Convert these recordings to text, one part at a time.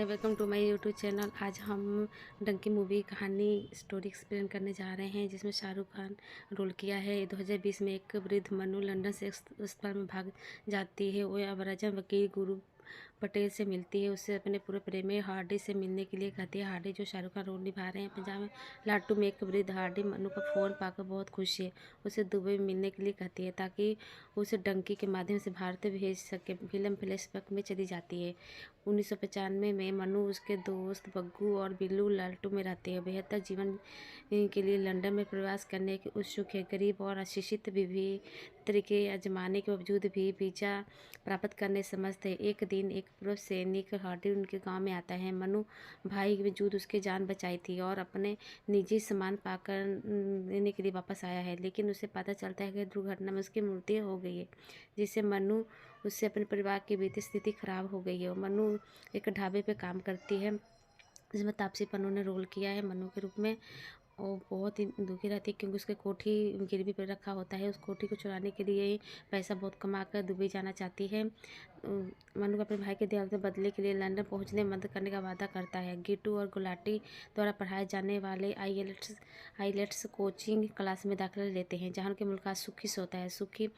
Welcome to my YouTube channel. आज हम Dunki movie कहानी स्टोरी एक्सप्लेन करने जा रहे हैं, जिसमें शाहरुख खान रोल किया है। 2020 में एक वृद्ध मनु लंदन से अस्पताल में भाग जाती है। वो अबरजन वकील गुरु पटेल से मिलती है। उससे अपने पूरे प्रेमी हार्डी से मिलने के लिए कहती है। हार्डी, जो शाहरुख खान रोल निभा रहे हैं, पंजाब में लाटू में एक वृद्ध हार्डी मनु का फ़ोन पाकर बहुत खुश है। उसे दुबई में मिलने के लिए कहती है ताकि उसे डंकी के माध्यम से भारत भेज सके। फिल्म फ्लैशबैक में चली जाती है। 1995 में मनु उसके दोस्त बग्गू और बिल्लू लालटू में रहते हैं। बेहतर जीवन के लिए लंदन में प्रवास करने के उत्सुक है। गरीब और अशिक्षित विभिन्न तरीके आजमाने के बावजूद भी वीज़ा प्राप्त करने समर्थ है। एक दिन एक पूर्व सैनिक हार्डी उनके गांव में आता है। मनु भाई के वजूद उसकी जान बचाई थी और अपने निजी सामान पाकर लेने के लिए वापस आया है, लेकिन उसे पता चलता है कि दुर्घटना में उसकी मृत्यु हो गई है, जिससे मनु उससे अपने परिवार की वित्तीय स्थिति खराब हो गई है। और मनु एक ढाबे पे काम करती है, जिसमें तापसी पन्नू ने रोल किया है मनु के रूप में। वो बहुत ही दुखी रहती है क्योंकि उसके कोठी गिरवी पर रखा होता है। उस कोठी को चुराने के लिए ही पैसा बहुत कमा कर दुबई जाना चाहती है। मनु अपने भाई के देहांत में बदले के लिए लंदन पहुंचने में मदद करने का वादा करता है। गिट्टू और गुलाटी द्वारा पढ़ाए जाने वाले आईलेट्स कोचिंग क्लास में दाखिला लेते हैं, जहाँ उनके मुलाकात सुखी से होता है। सुखी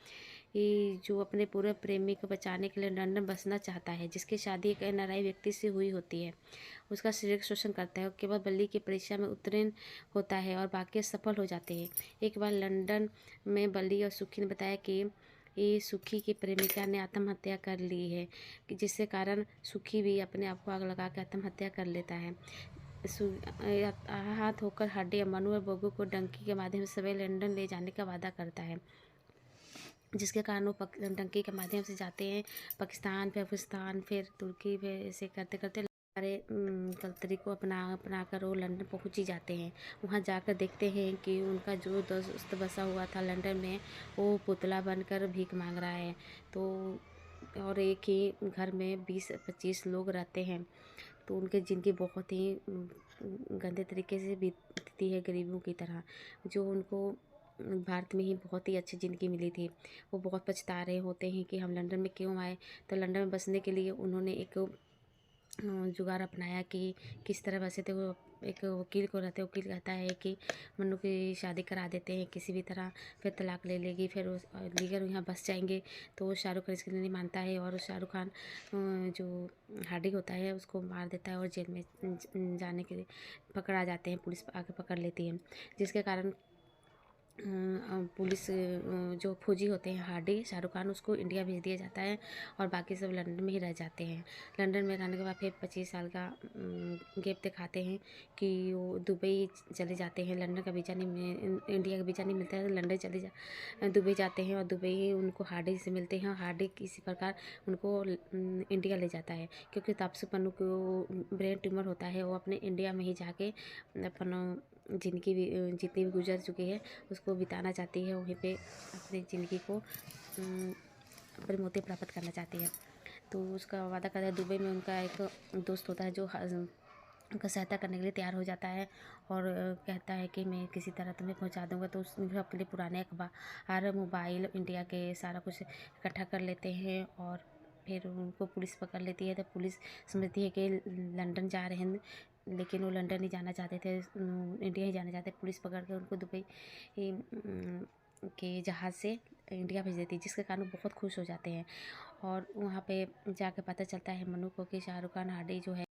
जो अपने पूरे प्रेमी को बचाने के लिए लंदन बसना चाहता है, जिसकी शादी एक एनआरआई व्यक्ति से हुई होती है। उसका शारीरिक शोषण करता है और केवल बल्ली की परीक्षा में उत्तीर्ण होता है और बाकी सफल हो जाते हैं। एक बार लंदन में बल्ली और सुखी ने बताया कि ये सुखी की प्रेमिका ने आत्महत्या कर ली है, जिसके कारण सुखी भी अपने आप को आग लगा कर आत्महत्या कर लेता है। हाथ होकर हार्डी मनु और बग्गू को डंकी के माध्यम से सभी लंदन ले जाने का वादा करता है, जिसके कारण वो डंकी के माध्यम से जाते हैं पाकिस्तान, फिर अफगानिस्तान, फिर तुर्की, फिर ऐसे करते करते सारे गलती को अपना कर वो लंदन पहुंच ही जाते हैं। वहां जाकर देखते हैं कि उनका जो दोस्त बसा हुआ था लंदन में, वो पुतला बनकर भीख मांग रहा है। तो और एक ही घर में 20-25 लोग रहते हैं, तो उनके जिंदगी बहुत ही गंदे तरीके से बीतती है, गरीबों की तरह। जो उनको भारत में ही बहुत ही अच्छी ज़िंदगी मिली थी, वो बहुत पछता रहे होते हैं कि हम लंदन में क्यों आए। तो लंदन में बसने के लिए उन्होंने एक जुगाड़ अपनाया कि किस तरह बसे थे। वो एक वकील को रहते, वकील कहता है कि मन्नू की शादी करा देते हैं किसी भी तरह, फिर तलाक ले लेगी, फिर उस लीगर यहाँ बस जाएंगे। तो वो शाहरुख खान इसके लिए नहीं मानता है और शाहरुख खान जो हार्डी होता है उसको मार देता है और जेल में जाने के लिए पकड़ा जाते हैं। पुलिस आके पकड़ लेती है, जिसके कारण पुलिस जो फौजी होते हैं हार्डी, शाहरुख खान, उसको इंडिया भेज दिया जाता है और बाकी सब लंदन में ही रह जाते हैं। लंदन में रहने के बाद फिर 25 साल का गैप दिखाते हैं कि वो दुबई चले जाते हैं। लंदन का वीज़ा नहीं, इंडिया का वीज़ा नहीं मिलता है, तो लंदन दुबई जाते हैं और दुबई उनको हार्डी से मिलते हैं और हार्डी किसी प्रकार उनको इंडिया ले जाता है, क्योंकि तापसी पन्नू को ब्रेन ट्यूमर होता है। वो अपने इंडिया में ही जाके अपना जिनकी भी जितनी भी गुजर चुकी है उसको बिताना चाहती है, वहीं पे अपनी ज़िंदगी को परिणति प्राप्त करना चाहती है। तो उसका वादा करता है। दुबई में उनका एक दोस्त होता है जो उनका सहायता करने के लिए तैयार हो जाता है और कहता है कि मैं किसी तरह तुम्हें पहुंचा दूंगा। तो उस आपके लिए पुराने अखबार, मोबाइल, इंडिया के सारा कुछ इकट्ठा कर लेते हैं और फिर उनको पुलिस पकड़ लेती है। तो पुलिस समझती है कि लंदन जा रहे हैं, लेकिन वो लंदन नहीं जाना चाहते थे, इंडिया ही जाना चाहते। पुलिस पकड़ के उनको दुबई के जहाज़ से इंडिया भेज देती है, जिसके कारण वो बहुत खुश हो जाते हैं। और वहाँ पे जाके पता चलता है मनु को कि शाहरुख खान हार्डी जो है,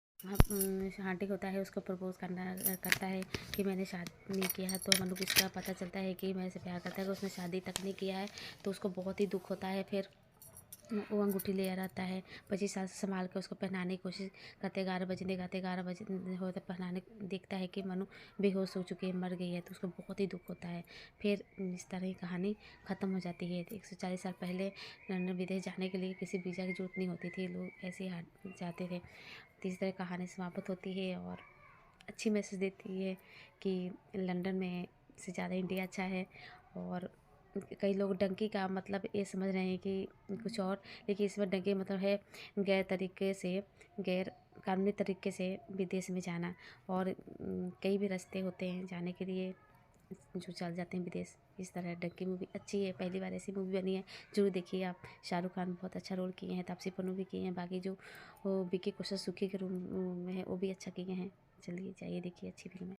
हार्डी होता है, उसको प्रपोज करता है कि मैंने शादी नहीं किया है। तो मनु को इसका पता चलता है कि मैं इसे प्यार करता है, कि उसने शादी तक नहीं किया है। तो उसको बहुत ही दुख होता है। फिर वो अंगूठी ले आता है, 25 साल से संभाल कर उसको पहनाने की कोशिश करते। 11 बजने गाते, 11 बजे हो तो पहनाने, देखता है कि मनु बेहोश हो चुकी है, मर गई है। तो उसको बहुत ही दुख होता है। फिर इस तरह की कहानी ख़त्म हो जाती है। 140 साल पहले लंदन विदेश जाने के लिए किसी वीज़ा की जरूरत नहीं होती थी, लोग ऐसे ही जाते थे। तो इस तरह कहानी समाप्त होती है और अच्छी मैसेज देती है कि लंदन में से ज़्यादा इंडिया अच्छा है। और कई लोग डंकी का मतलब ये समझ रहे हैं कि कुछ और, लेकिन इसमें डंकी मतलब है गैर कानूनी तरीके से विदेश में जाना। और कई भी रास्ते होते हैं जाने के लिए जो चल जाते हैं विदेश। इस तरह डंकी मूवी अच्छी है, पहली बार ऐसी मूवी बनी है, ज़रूर देखिए आप। शाहरुख खान बहुत अच्छा रोल किए हैं, तापसी पन्नू भी किए हैं, बाकी जो वो विकी कौशल सुखी के रूम में है वो भी अच्छा किए हैं। चलिए जाइए देखिए, अच्छी फिल्म है।